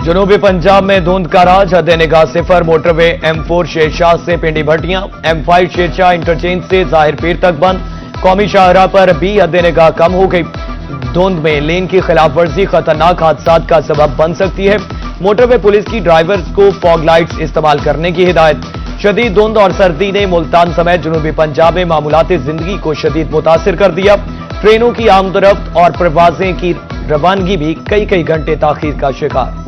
जनूबी पंजाब में धुंध का राज, हद निगाह सिफर। मोटरवे M4 शेरशाह से पिंडी भट्टियां, M5 शेरशाह इंटरचेंज से जाहिर पीर तक बंद। कौमी शाहराह पर भी हद निगाह कम हो गई। धुंध में लेन की खिलाफवर्जी खतरनाक हादसा का सबब बन सकती है। मोटरवे पुलिस की ड्राइवर्स को फॉग लाइट्स इस्तेमाल करने की हिदायत। शदीद धुंध और सर्दी ने मुल्तान समेत जनूबी पंजाब में मामूलाती जिंदगी को शदीद मुतासिर कर दिया। ट्रेनों की आमदरफ्त और परवाजें की रवानगी भी कई घंटे ताखीर का शिकार।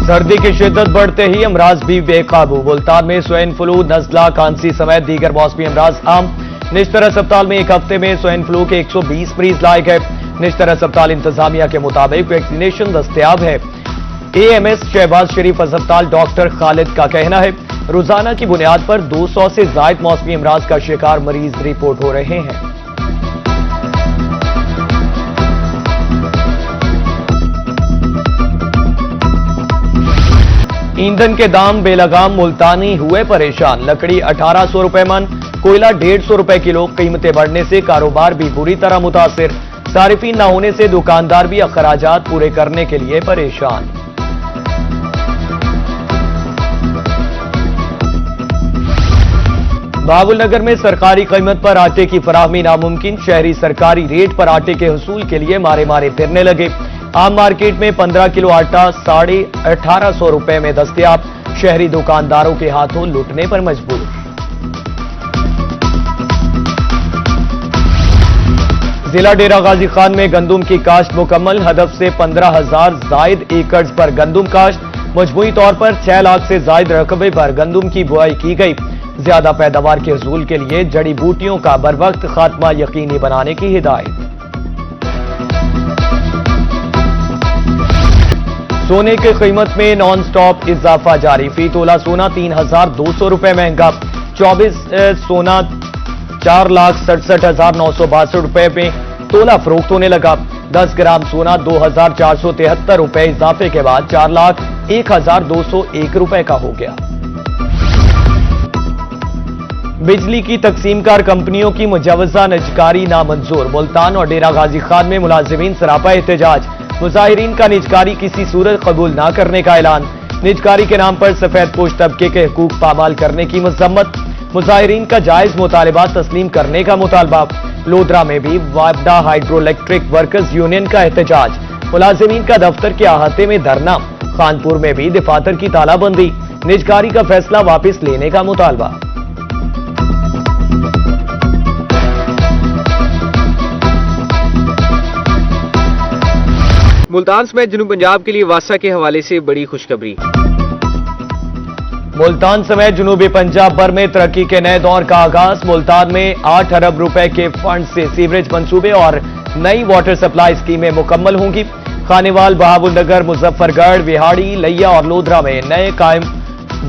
सर्दी की शिद्दत बढ़ते ही अमराज भी बेकाबू। मुल्तान में स्वाइन फ्लू, नजला, खांसी समेत दीगर मौसमी अमराज आम। निश्तर अस्पताल में एक हफ्ते में स्वाइन फ्लू के 120 मरीज लाए गए। निश्तर अस्पताल इंतजामिया के मुताबिक वैक्सीनेशन दस्तयाब है। AMS शहबाज शरीफ अस्पताल डॉक्टर खालिद का कहना है, रोजाना की बुनियाद पर 200 से ज्यादा मौसमी अमराज का शिकार मरीज रिपोर्ट हो रहे हैं। ईंधन के दाम बेलगाम, मुल्तानी हुए परेशान। लकड़ी 1800 रुपए मन, कोयला 150 रुपए किलो। कीमतें बढ़ने से कारोबार भी बुरी तरह मुतासिर। सारिफीन न होने से दुकानदार भी अखराजात पूरे करने के लिए परेशान। बहावलनगर में सरकारी कीमत पर आटे की फराहमी नामुमकिन। शहरी सरकारी रेट पर आटे के हसूल के लिए मारे फिरने लगे। आम मार्केट में 15 किलो आटा 1850 रुपए में दस्तयाब। शहरी दुकानदारों के हाथों लुटने पर मजबूर। जिला डेरा गाजी खान में गंदुम की काश्त मुकम्मल। हदफ से 15,000 जायद एकड़ पर गंदुम काश्त। मजमूई तौर पर 6 लाख से जायद रकबे पर गंदुम की बुआई की गई। ज्यादा पैदावार के हसूल के लिए जड़ी बूटियों का बरवक्त खात्मा यकीनी बनाने की हिदायत। सोने की कीमत में नॉन स्टॉप इजाफा जारी। फी तोला सोना 3,200 रुपए महंगा। 24 सोना 4,67,962 रुपए में तोला फरोख्त होने लगा। 10 ग्राम सोना 2,473 रुपए इजाफे के बाद 4,01,201 रुपए का हो गया। बिजली की तकसीमकार कंपनियों की मुजवजा निजकारी नामंजूर। मुल्तान और डेरा गाजी खान में मुलाजिमीन सरापा एहतजाज। मुजाहिरीन का निजकारी किसी सूरत कबूल न करने का ऐलान। निजकारी के नाम पर सफेद पोश तबके के हुकूक पामाल करने की मजम्मत। मुजाहिरीन का जायज मुतालबात तस्लीम करने का मुतालबा। लोधरा में भी वापडा हाइड्रो इलेक्ट्रिक वर्कर्स यूनियन का एहतजाज। मुलाजिमीन का दफ्तर के अहाते में धरना। खानपुर में भी दफातर की तालाबंदी। निजकारी का फैसला वापस लेने का मुतालबा। मुल्तान समेत जनूब पंजाब के लिए वासा के हवाले से बड़ी खुशखबरी। मुल्तान समेत जनूबी पंजाब भर में तरक्की के नए दौर का आगाज। मुल्तान में 8 अरब रुपए के फंड से सीवरेज मंसूबे और नई वाटर सप्लाई स्कीमें मुकम्मल होंगी। खानेवाल, बहावलनगर, मुजफ्फरगढ़, विहाड़ी, लैया और लोधरा में नए कायम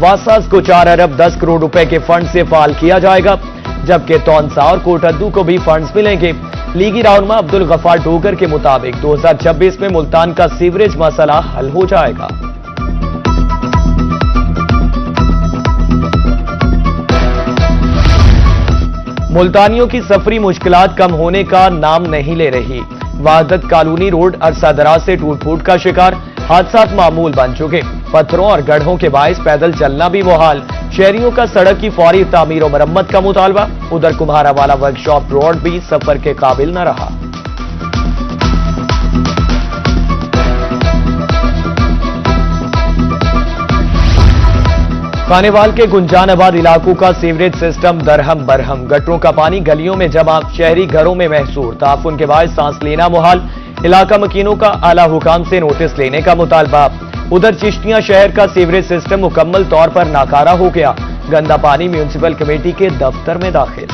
वासास को 4 अरब 10 करोड़ रुपए के फंड से फाल किया जाएगा, जबकि तौनसा और कोटद्दू को भी फंड्स मिलेंगे। लीगी रहनुमा अब्दुल गफ्फार डोगर के मुताबिक 2026 में मुल्तान का सीवरेज मसला हल हो जाएगा। मुल्तानियों की सफरी मुश्किलात कम होने का नाम नहीं ले रही। वहादत कॉलोनी रोड अरसा दराज से टूट फूट का शिकार। हादसात मामूल बन चुके। पत्थरों और गड्ढों के बायस पैदल चलना भी मुहाल। शहरियों का सड़क की फौरी तामीर और मरम्मत का मुतालबा। उधर कुम्हारा वाला वर्कशॉप रोड भी सफर के काबिल न रहा। खानेवाल के गुंजानाबाद इलाकों का सीवरेज सिस्टम दरहम बरहम। गटरों का पानी गलियों में जमा, शहरी घरों में महसूर। ताफुन के बाद सांस लेना मुहाल। इलाका मकीनों का आला हुकाम से नोटिस लेने का मुतालबा। उधर चिश्तियां शहर का सीवरेज सिस्टम मुकम्मल तौर पर नाकारा हो गया। गंदा पानी म्यूनिसिपल कमेटी के दफ्तर में दाखिल।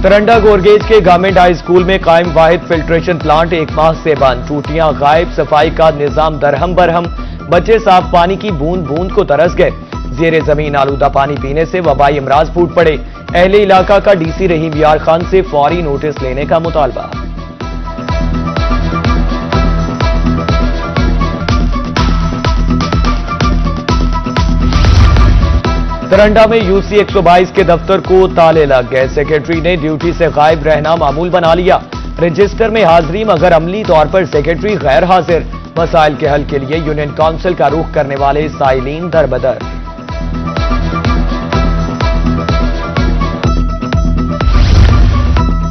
तरंडा गोरगेज के गवर्नमेंट हाई स्कूल में कायम वाहिद फिल्ट्रेशन प्लांट 1 माह से बंद। टूटियां गायब, सफाई का निजाम दरहम बरहम। बच्चे साफ पानी की बूंद बूंद को तरस गए। जेरे जमीन आलूदा पानी पीने से वबाई अमराज फूट पड़े। अहले इलाका का डीसी रहीम यार खान से फौरी नोटिस लेने का मुतालबा। तरंडा में यूसी 122 के दफ्तर को ताले लग गए। सेक्रेटरी ने ड्यूटी से गायब रहना मामूल बना लिया। रजिस्टर में हाजिरी मगर अमली तौर पर सेक्रेटरी गैर हाजिर। मसाइल के हल के लिए यूनियन काउंसिल का रुख करने वाले साइलीन दरबदर।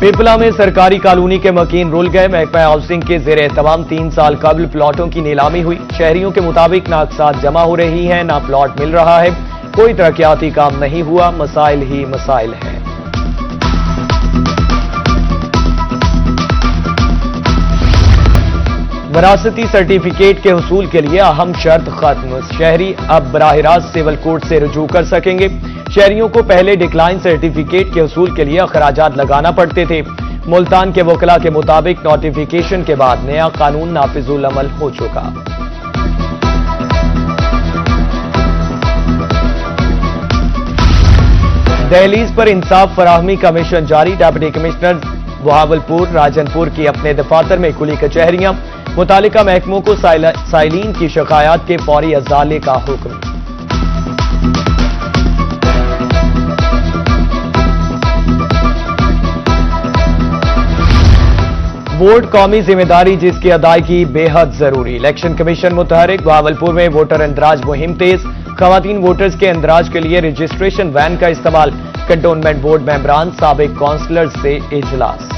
पिपला में सरकारी कॉलोनी के मकीन रुल गए। महकमा हाउसिंग के जेर तमाम 3 साल कबल प्लॉटों की नीलामी हुई। शहरियों के मुताबिक ना अक़सात जमा हो रही हैं, ना प्लॉट मिल रहा है, कोई तरक्याती काम नहीं हुआ, मसाइल ही मसाइल हैं। विरासती सर्टिफिकेट के हुसूल के लिए अहम शर्त खत्म। शहरी अब बराह रास्त सिविल कोर्ट से रुजू कर सकेंगे। शहरियों को पहले डिक्लाइन सर्टिफिकेट के हुसूल के लिए अखराजात लगाना पड़ते थे। मुल्तान के वकला के मुताबिक नोटिफिकेशन के बाद नया कानून नाफिजुल अमल हो चुका। दहलीज पर इंसाफ फराहमी का मिशन जारी। डिप्टी कमिश्नर बहावलपुर राजनपुर की अपने दफातर में खुली कचहरियां। मुतालिका महकमों को साइलीन की शिकायत के फौरी अजाले का हुक्म। वोट कौमी जिम्मेदारी जिसकी अदायगी बेहद जरूरी। Election commission मुतहरिक। बहावलपुर में वोटर इंदराज मुहिम तेज। खवातीन वोटर्स के इंदराज के लिए रजिस्ट्रेशन वैन का इस्तेमाल। कंटोनमेंट बोर्ड मेंबरान साबिक काउंसलर से इजलास।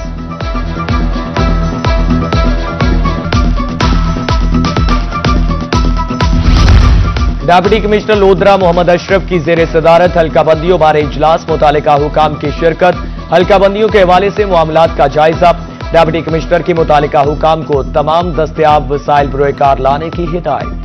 डिप्टी कमिश्नर लोधरा मोहम्मद अशरफ की जेर सदारत हल्काबंदियों बारे इजलास। मुतालिका हुकाम की शिरकत। हल्काबंदियों के हवाले से मामलात का जायजा। डिप्टी कमिश्नर की मुतालिका हुकाम को तमाम दस्तयाब वसाइल बरोकार लाने की हिदायत।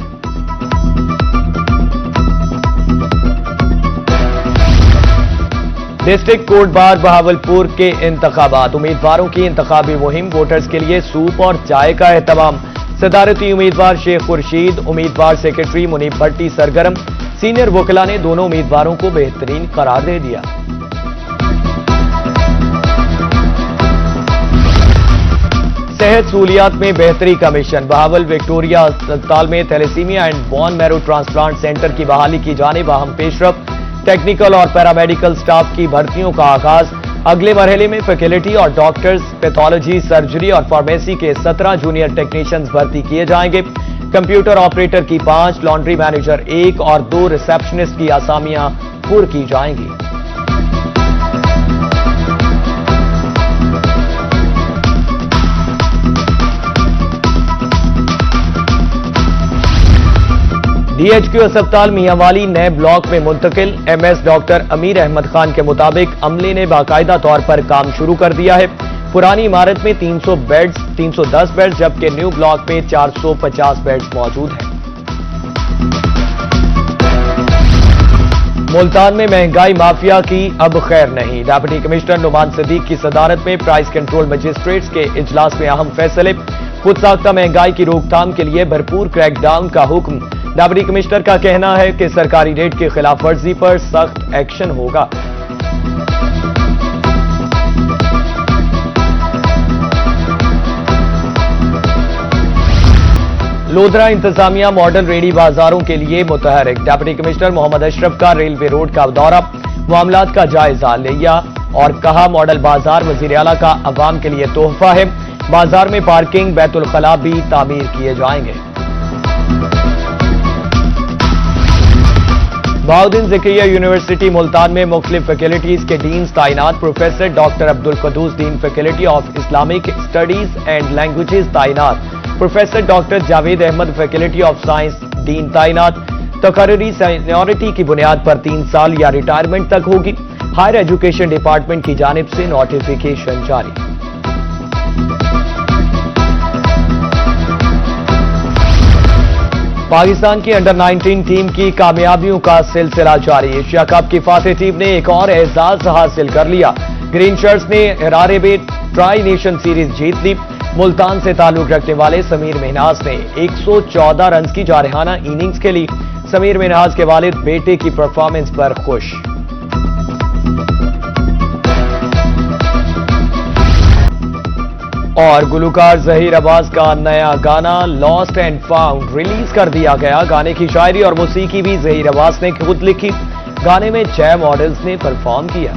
डिस्ट्रिक्ट कोर्ट बार बहावलपुर के इंतखाबात। उम्मीदवारों की इंतखाबी मुहिम। वोटर्स के लिए सूप और चाय का एहतमाम। सदारती उम्मीदवार शेख खुर्शीद, उम्मीदवार सेक्रेटरी मुनीब भट्टी सरगर्म। सीनियर वकला ने दोनों उम्मीदवारों को बेहतरीन करार दे दिया। सेहत सहूलियात में बेहतरी का मिशन। बहावल विक्टोरिया अस्पताल में thalassemia and bone marrow transplant centre की बहाली की जानिब अहम पेशरफ। टेक्निकल और पैरामेडिकल स्टाफ की भर्तियों का आगाज। अगले मरहले में फैकल्टी और डॉक्टर्स, पैथोलॉजी, सर्जरी और फार्मेसी के 17 जूनियर टेक्नीशियंस भर्ती किए जाएंगे। कंप्यूटर ऑपरेटर की 5, लॉन्ड्री मैनेजर 1 और 2 रिसेप्शनिस्ट की आसामियां पुर की जाएंगी। डीएचक्यू अस्पताल मियांवाली नए ब्लॉक में मुंतकिल। एमएस डॉक्टर अमीर अहमद खान के मुताबिक अमले ने बाकायदा तौर पर काम शुरू कर दिया है। पुरानी इमारत में 310 बेड्स जबकि न्यू ब्लॉक में 450 बेड्स मौजूद हैं। मुल्तान में महंगाई माफिया की अब खैर नहीं। डिप्टी कमिश्नर नुमान सदीक की सदारत में प्राइस कंट्रोल मजिस्ट्रेट्स के इजलास में अहम फैसले। खुद साख्ता महंगाई की रोकथाम के लिए भरपूर क्रैकडाउन का हुक्म। डिप्टी कमिश्नर का कहना है कि सरकारी रेट की खिलाफ वर्जी पर सख्त एक्शन होगा। लोधरा इंतजामिया मॉडल रेडी बाजारों के लिए मुतहरिक। डिप्टी कमिश्नर मोहम्मद अशरफ का रेलवे रोड का दौरा। मामलात का जायजा लिया और कहा मॉडल बाजार वजीर आला का अवाम के लिए तोहफा है। बाजार में पार्किंग, बैतुल खला भी तामीर किए जाएंगे। बहाउद्दीन ज़करिया यूनिवर्सिटी मुल्तान में मुख्तलिफ फैकल्टीज के डीन्स तैनात। Professor doctor Abdul Qadoos dean faculty of Islamic studies and languages तैनात। Professor doctor Javed Ahmad faculty of science dean तैनात। तकर्री सीनियरिटी की बुनियाद पर 3 साल या रिटायरमेंट तक होगी। हायर एजुकेशन डिपार्टमेंट की जानिब से नोटिफिकेशन जारी। पाकिस्तान की अंडर 19 टीम की कामयाबियों का सिलसिला जारी। एशिया कप की फातेह टीम ने एक और एजाज हासिल कर लिया। ग्रीन शर्ट्स ने हरारे में ट्राई नेशन सीरीज जीत ली। मुल्तान से ताल्लुक रखने वाले समीर महनाज ने 114 रन की जारहाना इनिंग्स खेली। समीर मिनहाज के वालिद बेटे की परफॉर्मेंस पर खुश। और गुलकार जहीर अब्बास का नया गाना लॉस्ट एंड फाउंड रिलीज कर दिया गया। गाने की शायरी और मौसीकी भी जहीर अब्बास ने खुद लिखी। गाने में 6 मॉडल्स ने परफॉर्म किया।